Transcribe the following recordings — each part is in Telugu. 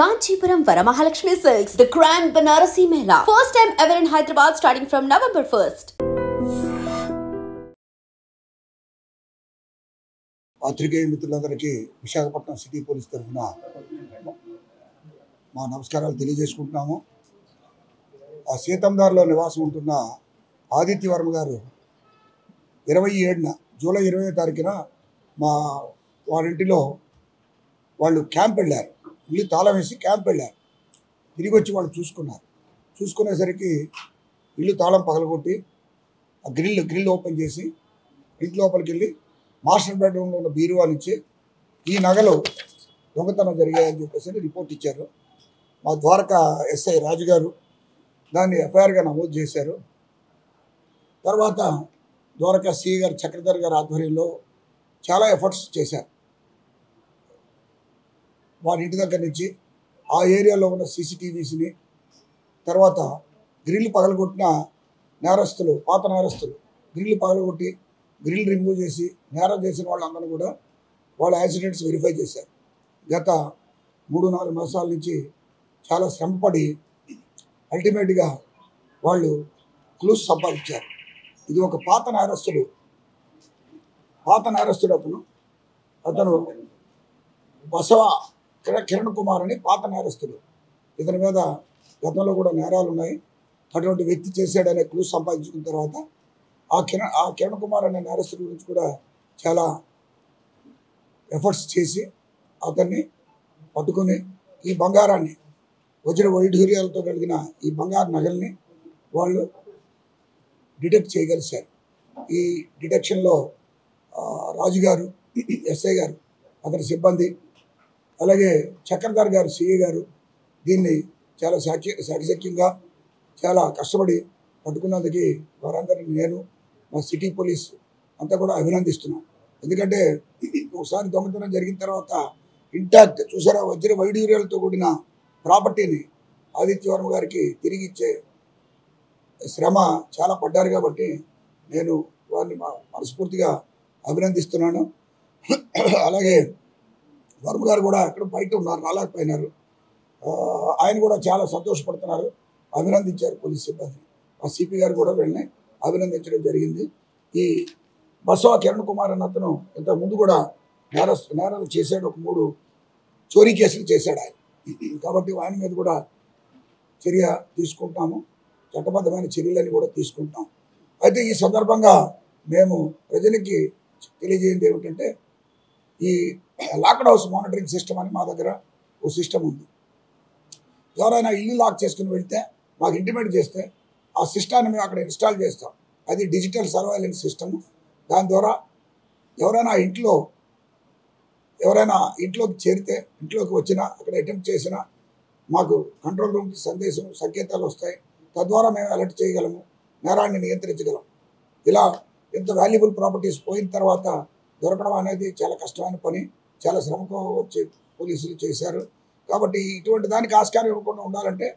Kanchipuram Varamahalakshmi Silks, the Grand Banarasi Mela. First time ever in Hyderabad starting from November 1st. పాత్రికేయ మిత్రులందరికీ విశాఖపట్నం సిటీ పోలీస్ తరఫున మా నమస్కారాలు తెలియజేసుకుంటున్నాము. ఆ సీతందార్లో నివాసం ఉంటున్న ఆదిత్య వర్మ గారు 27న జూలై 20వ తారీఖున మా వారింటిలో వాళ్ళు క్యాంప్ వెళ్ళారు. ఇల్లు తాళం వేసి క్యాంప్ వెళ్ళారు. తిరిగి వచ్చి వాళ్ళు చూసుకునేసరికి ఇల్లు తాళం పగలగొట్టి ఆ గ్రిల్ ఓపెన్ చేసి ఇంటి లోపలికి వెళ్ళి మాస్టర్ బెడ్రూమ్లో ఉన్న బీరువా నుంచి ఈ నగలు దొంగతనం జరిగాయని చెప్పేసి రిపోర్ట్ ఇచ్చారు. మా ద్వారకా ఎస్ఐ రాజు గారు దాన్ని ఎఫ్ఐఆర్గా నమోదు చేశారు. తర్వాత ద్వారకా సిఐ గారు చక్రధర్ గారి ఆధ్వర్యంలో చాలా ఎఫర్ట్స్ చేశారు. వారి ఇంటి దగ్గర నుంచి ఆ ఏరియాలో ఉన్న సీసీటీవీస్ని, తర్వాత గ్రిల్ పగలగొట్టిన నేరస్తులు, పాత నేరస్తులు గ్రిల్ పగలగొట్టి గ్రిల్ రిమూవ్ చేసి నేరం చేసిన వాళ్ళందరూ కూడా వాళ్ళ యాక్సిడెంట్స్ వెరిఫై చేశారు. గత 3-4 మాసాల నుంచి చాలా శ్రమపడి అల్టిమేట్గా వాళ్ళు క్లూస్ సంపాదించారు. ఇది ఒక పాత నేరస్తుడు అతను బసవ కిరణ్ కుమార్ అని పాత నేరస్తుడు. ఇతని మీద గతంలో కూడా నేరాలు ఉన్నాయి. అటువంటి వ్యక్తి చేశాడనే క్లూస్ సంపాదించుకున్న తర్వాత ఆ కిరణ్ కుమార్ అనే నేరస్తుడి గురించి కూడా చాలా ఎఫర్ట్స్ చేసి అతన్ని పట్టుకుని ఈ బంగారాన్ని, వజ్ర వైఢూర్యాలతో కలిగిన ఈ బంగారు నగల్ని వాళ్ళు డిటెక్ట్ చేయగలిశారు. ఈ డిటెక్షన్లో రాజుగారు, ఎస్ఐ గారు, అతని సిబ్బంది, అలాగే చక్రధర్ గారు, సిఐ గారు దీన్ని చాలా సాటిస్ఫాక్షన్గా చాలా కష్టపడి పట్టుకున్నందుకు వారందరినీ నేను, మా సిటీ పోలీస్ అంతా కూడా అభినందిస్తున్నాం. ఎందుకంటే ఒకసారి దొంగతనం జరిగిన తర్వాత ఇంటాక్ట్ చూసారా, వజ్ర వైఢూర్యాలతో కూడిన ప్రాపర్టీని ఆదిత్య వర్మ గారికి తిరిగి ఇచ్చే శ్రమ చాలా పడ్డారు. కాబట్టి నేను వారిని మనస్ఫూర్తిగా అభినందిస్తున్నాను. అలాగే వర్మ గారు కూడా అక్కడ బయట ఉన్నారు, రాలేకపోయినారు. ఆయన కూడా చాలా సంతోషపడుతున్నారు, అభినందించారు పోలీస్ సిబ్బందిని. ఆ సిపి గారు కూడా వెళ్ళి అభినందించడం జరిగింది. ఈ బసవ కిరణ్ కుమార్ అన్న అతను ఇంతకుముందు కూడా నేరాలు చేశాడు. ఒక 3 చోరీ కేసులు చేశాడు ఆయన. కాబట్టి ఆయన మీద కూడా చర్య తీసుకుంటాము, చట్టబద్ధమైన చర్యలని కూడా తీసుకుంటాం. అయితే ఈ సందర్భంగా మేము ప్రజలకి తెలియజేయండి ఏమిటంటే, ఈ లాక్డ్ హౌస్ మానిటరింగ్ సిస్టమ్ అని మా దగ్గర ఓ సిస్టమ్ ఉంది. ఎవరైనా ఇల్లు లాక్ చేసుకుని వెళ్తే మాకు ఇంటిమేట్ చేస్తే ఆ సిస్టాన్ని మేము అక్కడ ఇన్స్టాల్ చేస్తాం. అది డిజిటల్ సర్వైలెన్స్ సిస్టమ్. దాని ద్వారా ఎవరైనా ఇంట్లోకి చేరితే, ఇంట్లోకి వచ్చినా, అక్కడ అటెంప్ట్ చేసినా మాకు కంట్రోల్ రూమ్కి సంకేతాలు వస్తాయి. తద్వారా మేము అలర్ట్ చేయగలము, నేరాన్ని నియంత్రించగలం. ఇలా ఎంత వాల్యుబుల్ ప్రాపర్టీస్ పోయిన తర్వాత దొరకడం అనేది చాలా కష్టమైన పని. చాలా శ్రమతో వచ్చి పోలీసులు చేశారు. కాబట్టి ఇటువంటి దానికి ఆస్కారం ఇవ్వకుండా ఉండాలంటే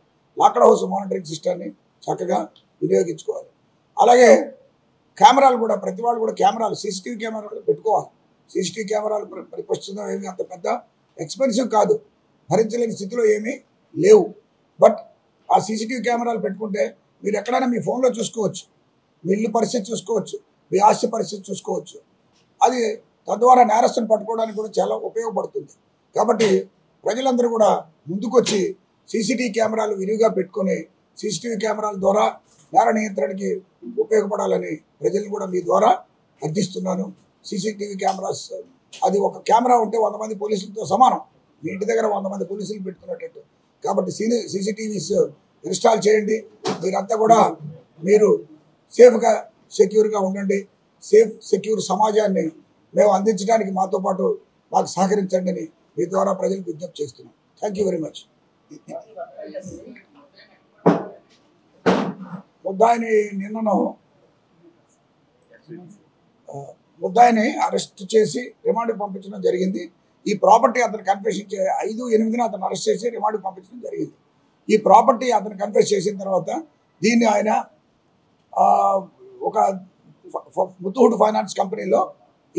లాక్డ్ హౌస్ మానిటరింగ్ సిస్టమ్ని చక్కగా వినియోగించుకోవాలి. అలాగే కెమెరాలు కూడా, ప్రతి వాళ్ళు కూడా కెమెరాలు, సీసీటీవీ కెమెరాలు పెట్టుకోవాలి. సీసీటీవీ కెమెరాలు ప్రస్తుతం ఏమీ అంత పెద్ద ఎక్స్పెన్సివ్ కాదు, భరించలేని స్థితిలో ఏమీ లేవు. బట్ ఆ సీసీటీవీ కెమెరాలు పెట్టుకుంటే మీరు ఎక్కడైనా మీ ఫోన్లో చూసుకోవచ్చు, మీ ఇల్లు పరిస్థితి చూసుకోవచ్చు, మీ ఆస్తి పరిస్థితి చూసుకోవచ్చు. అది తద్వారా నేరస్తుని పట్టుకోవడానికి కూడా చాలా ఉపయోగపడుతుంది. కాబట్టి ప్రజలందరూ కూడా ముందుకొచ్చి సీసీటీవీ కెమెరాలు విరివిగా పెట్టుకొని సీసీటీవీ కెమెరాల ద్వారా నేర నియంత్రణకి ఉపయోగపడాలని ప్రజలను కూడా మీ ద్వారా అర్థిస్తున్నాను. సీసీటీవీ కెమెరాస్, అది ఒక కెమెరా ఉంటే 100 మంది పోలీసులతో సమానం. మీ ఇంటి దగ్గర 100 మంది పోలీసులు పెట్టుకున్నట్టు. కాబట్టి సీసీటీవీస్ ఇన్స్టాల్ చేయండి. మీరంతా కూడా మీరు సేఫ్గా, సెక్యూర్గా ఉండండి. సెక్యూర్ సమాజాన్ని మేము అందించడానికి మాతో పాటు మాకు సహకరించండి అని మీ ద్వారా ప్రజలకు విజ్ఞప్తి చేస్తున్నాం. Thank you very much. ముద్దాయిని అరెస్ట్ చేసి రిమాండ్కి పంపించడం జరిగింది. ఈ ప్రాపర్టీ అతను కన్ఫెషన్ 5/8న అతను అరెస్ట్ చేసి రిమాండ్కి పంపించడం జరిగింది. ఈ ప్రాపర్టీ అతను కన్ఫెస్ చేసిన తర్వాత దీన్ని ఆయన ఒక ముత్తూట్ ఫైనాన్స్ కంపెనీలో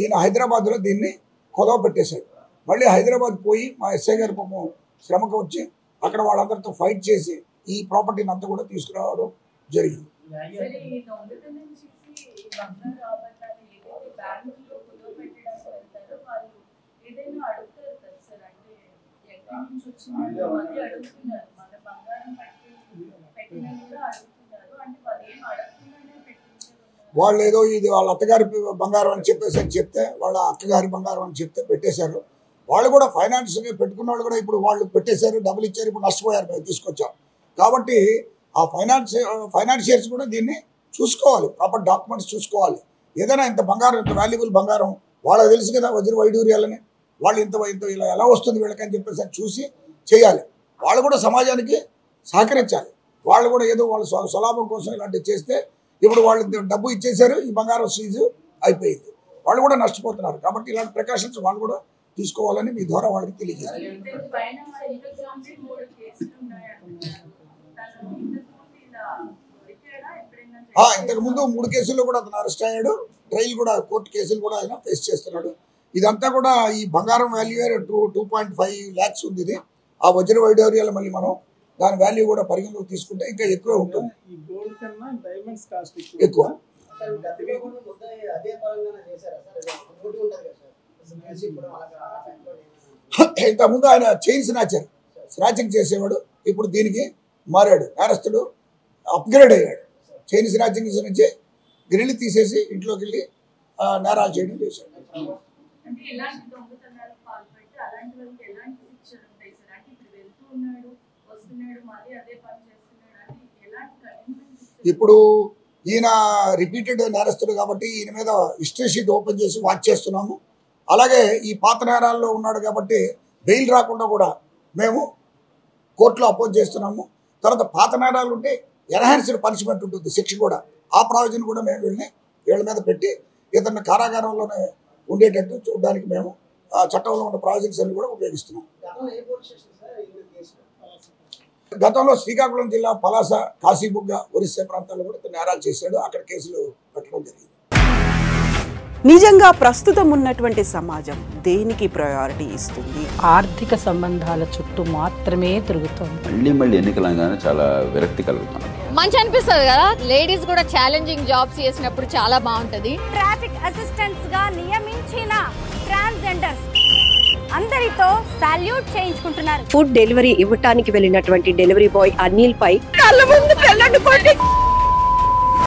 ఈయన హైదరాబాద్లో దీన్ని కొదవ పెట్టేశాడు. మళ్ళీ హైదరాబాద్ పోయి మా ఎస్ఐ గారు పాపం శ్రమకు వచ్చి అక్కడ వాళ్ళందరితో ఫైట్ చేసి ఈ ప్రాపర్టీని అంతా కూడా తీసుకురావడం జరిగింది. వాళ్ళు ఏదో ఇది వాళ్ళ అత్తగారి బంగారం అని చెప్తే వాళ్ళ అక్కగారి బంగారం అని చెప్తే పెట్టేశారు. వాళ్ళు కూడా ఫైనాన్స్గా పెట్టుకున్న వాళ్ళు కూడా ఇప్పుడు వాళ్ళు పెట్టేశారు, డబ్బులు ఇచ్చారు, ఇప్పుడు నష్టపోయారు. మేము తీసుకొచ్చాం కాబట్టి ఆ ఫైనాన్షియర్స్ కూడా దీన్ని చూసుకోవాలి, ప్రాపర్ డాక్యుమెంట్స్ చూసుకోవాలి. ఏదైనా ఇంత బంగారం, ఇంత వాల్యుబుల్ బంగారం వాళ్ళకి తెలుసు కదా వజ్ర వైడూర్యాలని, వాళ్ళు ఇంత ఇలా ఎలా వస్తుంది వీళ్ళకని చెప్పేసి చూసి చేయాలి. వాళ్ళు కూడా సమాజానికి సహకరించాలి. వాళ్ళు కూడా ఏదో వాళ్ళ స్వలాభం కోసం ఇలాంటివి చేస్తే ఇప్పుడు వాళ్ళు డబ్బు ఇచ్చేశారు, ఈ బంగారం సీజు అయిపోయింది, వాళ్ళు కూడా నష్టపోతున్నారు. కాబట్టి ఇలాంటి ప్రికాషన్స్ వాళ్ళు కూడా తీసుకోవాలని మీ ద్వారా వాళ్ళకి తెలియజేస్తారు. ఇంతకుముందు 3 కేసుల్లో కూడా అతను అరెస్ట్ అయ్యాడు. ట్రయల్ కూడా కోర్టు కేసులు కూడా ఆయన ఫేస్ చేస్తున్నాడు. ఇదంతా కూడా ఈ బంగారం వాల్యూ 2.5 lakhs ఉంది. ఇది ఆ వజ్ర వైడూర్యాలు మళ్ళీ మనం దాని వాల్యూ కూడా పరిగణలోకి తీసుకుంటే ఇంకా ఎక్కువ ఉంటుంది, ఎక్కువ. ఇంతకుముందు ఆయన చైన్ స్నాచింగ్ చేసేవాడు, ఇప్పుడు దీనికి మారాడు. నేరస్తుడు అప్గ్రేడ్ అయ్యాడు. చైన్ స్నాచింగ్ నుంచి గ్రిల్ తీసేసి ఇంట్లోకి వెళ్ళి నేరాలు చేయడం చేశాడు. ఇప్పుడు ఈయన రిపీటెడ్ నేరస్తుడు కాబట్టి ఈయన మీద హిస్టరీ షీట్ ఓపెన్ చేసి వాచ్ చేస్తున్నాము. అలాగే ఈ పాత నేరాల్లో ఉన్నాడు కాబట్టి బెయిల్ రాకుండా కూడా మేము కోర్టులో అపోజ్ చేస్తున్నాము. తర్వాత పాత నేరాలు ఉంటే ఎన్హాన్స్డ్ పనిష్మెంట్ ఉంటుంది, శిక్ష కూడా. ఆ ప్రావిజన్ కూడా మేము వీళ్ళ మీద పెట్టి ఇతన్ని కారాగారంలోనే ఉండేటట్టు చూడడానికి మేము ఆ చట్టంలో ఉన్న ప్రావిజన్స్ అన్ని కూడా ఉపయోగిస్తున్నాం. గతంలో శ్రీకాకుళం జిల్లా పలాస, కాశీబుగ్గ, ఒరిస్సా ప్రాంతాల్లో కూడా నేరాలు చేశాడు. అక్కడ కేసులు పెట్టడం జరిగింది. నిజంగా ప్రస్తుతం ఉన్నటువంటి సమాజం దేనికి ప్రయారిటీ ఇస్తుంది? ఆర్థిక సంబంధాల చుట్టూ మాత్రమే తిరుగుతుంది. మళ్ళీ ఎన్నికలంగానే చాలా విరక్తి కలుగుతుంది. మంచి అనిపిస్తుంది కదా, లేడీస్ కూడా ఛాలెంజింగ్ జాబ్స్ చేసినప్పుడు చాలా బాగుంటది. ట్రాఫిక్ అసిస్టెంట్స్ గా నియమించిన ట్రాన్స్జెండర్స్ అందరితో సాల్యూట్ చేయించుకుంటున్నారు. ఫుడ్ డెలివరీ ఇవ్వటానికి వెళ్ళినటువంటి డెలివరీ బాయ్ అనిల్ పై కళ్ళ ముందు